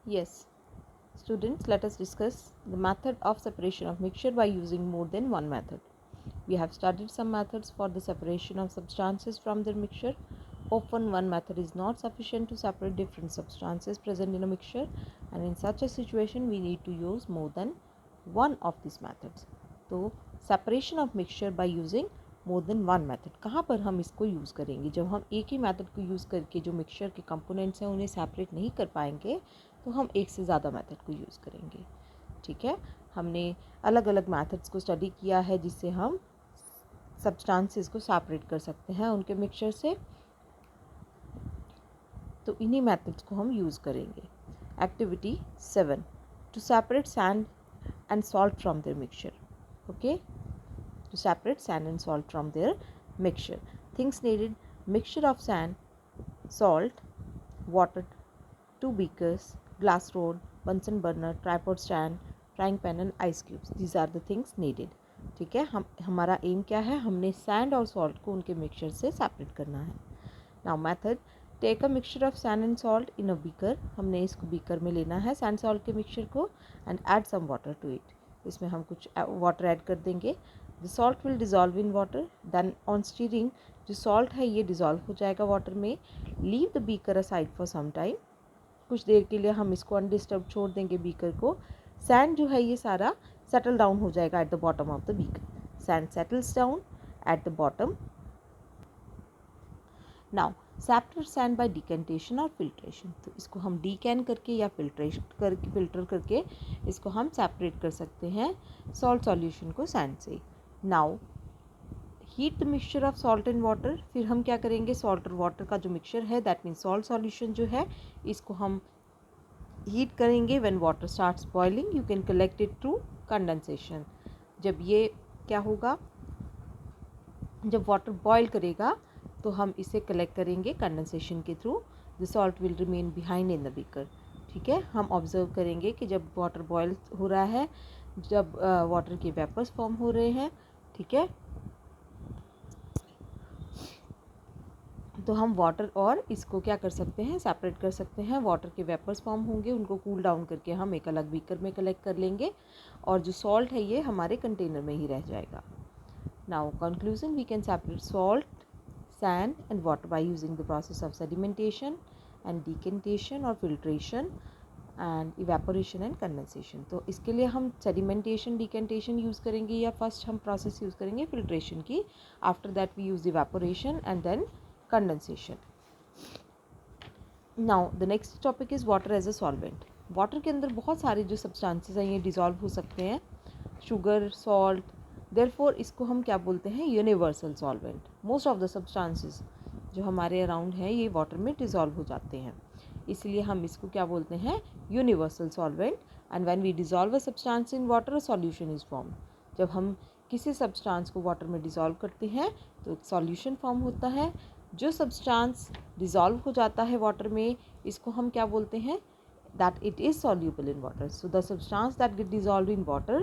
Yes, students, let us discuss the method of separation of mixture by using more than one method. We have studied some methods for the separation of substances from their mixture. Often one method is not sufficient to separate different substances present in a mixture, and in such a situation we need to use more than one of these methods. तो separation of mixture by using more than one method, कहाँ पर हम इसको use करेंगे? जब हम एक ही method को यूज़ करके जो मिक्सचर के कंपोनेंट्स हैं उन्हें सेपरेट नहीं कर पाएंगे तो हम एक से ज़्यादा मेथड को यूज़ करेंगे। ठीक है, हमने अलग अलग मेथड्स को स्टडी किया है जिससे हम सब्सटेंसेस को सेपरेट कर सकते हैं उनके मिक्सचर से, तो इन्हीं मेथड्स को हम यूज़ करेंगे। Activity 7, to separate sand and salt from their mixture. Okay, to separate sand and salt from their mixture. Things needed: mixture of sand, salt, water, 2 beakers, glass rod, Bunsen burner, tripod stand, frying pan and ice cubes. These are the things needed. ठीक है, हमारा M क्या है? हमने sand और salt को उनके mixture से सेपरेट करना है। Now method: take a mixture of sand and salt in a beaker. हमने इसको बीकर में लेना है सैंड सॉल्ट के मिक्सचर को, and add some water to it. इसमें हम कुछ वाटर ऐड कर देंगे। The salt will dissolve in water, then on stirring जो सॉल्ट है ये डिज़ोल्व हो जाएगा वाटर में। Leave the beaker aside for some time, कुछ देर के लिए हम इसको अनडिस्टर्ब छोड़ देंगे बीकर को। सैंड जो है ये सारा सेटल डाउन हो जाएगा at the bottom of the beaker. Sand settles down at the bottom. Now separate sand by decantation और फिल्ट्रेशन, तो इसको हम डिकैन करके या फिल्टर करके इसको हम सेपरेट कर सकते हैं सॉल्ट सॉल्यूशन को सैंड से। Now heat the mixture of salt and water, फिर हम क्या करेंगे? सॉल्ट और वाटर का जो मिक्सचर है, दैट मीन्स सॉल्ट सॉल्यूशन जो है, इसको हम हीट करेंगे। When water starts boiling you can collect it through condensation. जब ये क्या होगा? जब वाटर बॉयल करेगा तो हम इसे कलेक्ट करेंगे कंडेंसेशन के through. The salt will remain behind in the beaker. ठीक है, हम ऑब्जर्व करेंगे कि जब वाटर बॉयल हो रहा है, जब वाटर के वेपर्स फॉर्म हो रहे हैं, ठीक है, तो हम वाटर और इसको क्या कर सकते हैं? सेपरेट कर सकते हैं। वाटर के वेपर्स फॉर्म होंगे, उनको कूल डाउन करके हम एक अलग बीकर में कलेक्ट कर लेंगे, और जो सॉल्ट है ये हमारे कंटेनर में ही रह जाएगा। Now conclusion: we can separate salt, sand and water by using the process of sedimentation and decantation or filtration and evaporation and condensation। तो इसके लिए हम sedimentation, decantation यूज़ करेंगे, या फर्स्ट हम प्रोसेस यूज़ करेंगे filtration की, after that we use evaporation and then condensation। Now the next topic is water as a solvent. Water के अंदर बहुत सारे जो सब्सटेंसेस हैं ये डिज़ोल्व हो सकते हैं, शुगर, सॉल्ट, देयरफॉर इसको हम क्या बोलते हैं? Universal solvent. Most of the substances जो हमारे अराउंड हैं ये वाटर में डिज़ोल्व हो जाते हैं, इसलिए हम इसको क्या बोलते हैं? Universal solvent. And when we dissolve a substance in water, a solution is form. जब हम किसी सब्सटेंस को वाटर में डिज़ोल्व करते हैं तो एक सॉल्यूशन फॉर्म होता है। जो सब्सटेंस डिज़ोल्व हो जाता है वाटर में, इसको हम क्या बोलते हैं? that it is soluble in water. So the substance that get dissolved in water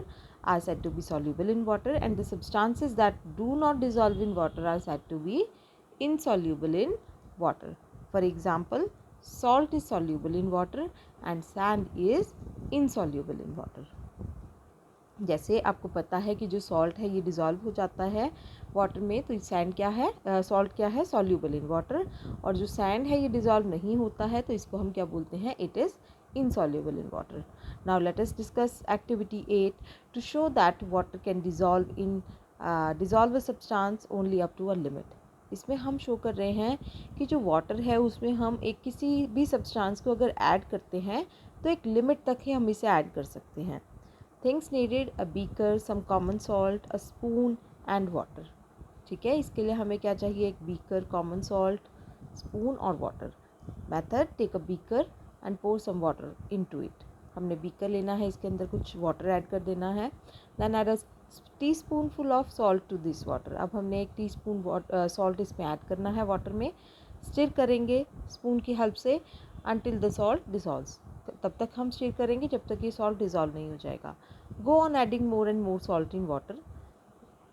are said to be soluble in water, and the substances that do not dissolve in water are said to be insoluble in water. For example, salt is soluble in water and sand is insoluble in water. जैसे आपको पता है कि जो salt है ये dissolve हो जाता है वाटर में, तो सैंड क्या है? सॉल्ट क्या है? Soluble in water. और जो सैंड है ये डिज़ोल्व नहीं होता है, तो इसको हम क्या बोलते हैं? It is insoluble in water. Now let us discuss activity 8, to show that water can dissolve a substance only up to a limit. इसमें हम शो कर रहे हैं कि जो वाटर है उसमें हम एक किसी भी सब्सटेंस को अगर ऐड करते हैं तो एक लिमिट तक ही हम इसे ऐड कर सकते हैं। Things needed: a beaker, some common salt, a spoon and water. ठीक है, इसके लिए हमें क्या चाहिए? एक बीकर, कॉमन सॉल्ट, स्पून और water. Method: take a beaker and pour some water into it. हमने बीकर लेना है, इसके अंदर कुछ वाटर ऐड कर देना है। Then add a teaspoonful of salt to this water. अब हमने 1 टीस्पून सॉल्ट इसमें ऐड करना है वाटर में। स्टिर करेंगे स्पून की हेल्प से अनटिल द सॉल्ट डिसॉल्व्स। तब तक हम स्टिर करेंगे जब तक ये सॉल्ट डिसॉल्व नहीं हो जाएगा। Go on adding more and more salt in water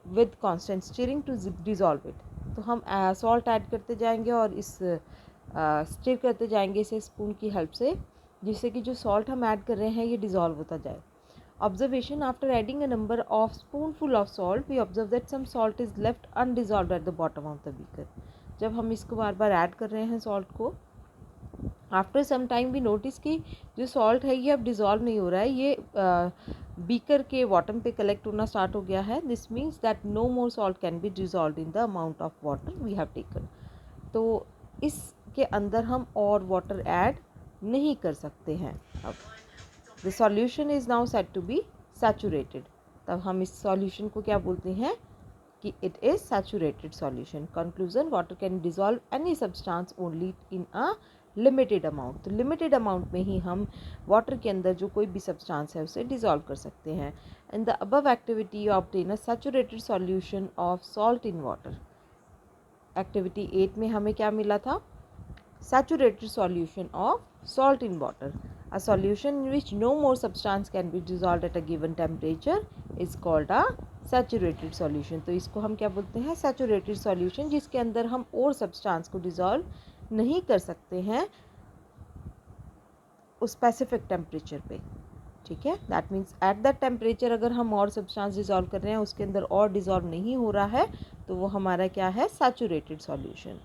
with constant stirring to dissolve it. तो हम सॉल्ट ऐड करते जाएंगे और इस स्टिर करते जाएंगे इसे स्पून की हेल्प से, जिससे कि जो सॉल्ट हम ऐड कर रहे हैं ये डिज़ोल्व होता जाए। Observation, after adding a number of spoonful of salt we observe that some salt is left undissolved at the bottom of the beaker. जब हम इसको बार बार ऐड कर रहे हैं सॉल्ट को, after some time we notice कि जो सॉल्ट है ये अब डिज़ोल्व नहीं हो रहा है, ये बीकर के बॉटम पे कलेक्ट होना स्टार्ट हो गया है। This means that no more salt can be dissolve in the amount of water we have taken. तो इसके अंदर हम और वाटर ऐड नहीं कर सकते हैं। अब the solution is now set to be saturated. तब हम इस सॉल्यूशन को क्या बोलते हैं कि it is saturated solution. Conclusion, water can dissolve any substance only in a limited amount. तो लिमिटेड अमाउंट में ही हम वाटर के अंदर जो कोई भी सब्सटेंस है उसे डिज़ोल्व कर सकते हैं। In the above activity obtain a saturated solution of salt in water. Activity 8 में हमें क्या मिला था? Saturated solution of salt in water. A solution in which no more substance can be dissolved at a given temperature is called a saturated solution. तो इसको हम क्या बोलते हैं? Saturated solution, जिसके अंदर हम और substance को dissolve नहीं कर सकते हैं उस स्पेसिफिक टेम्परेचर पे। ठीक है, that means at that temperature अगर हम और सब्सटेंस डिज़ोल्व कर रहे हैं, उसके अंदर और डिज़ोल्व नहीं हो रहा है, तो वो हमारा क्या है? Saturated solution.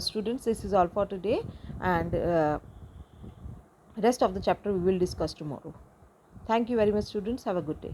Students, this is all for today, and rest of the chapter we will discuss tomorrow. Thank you very much, students. Have a good day.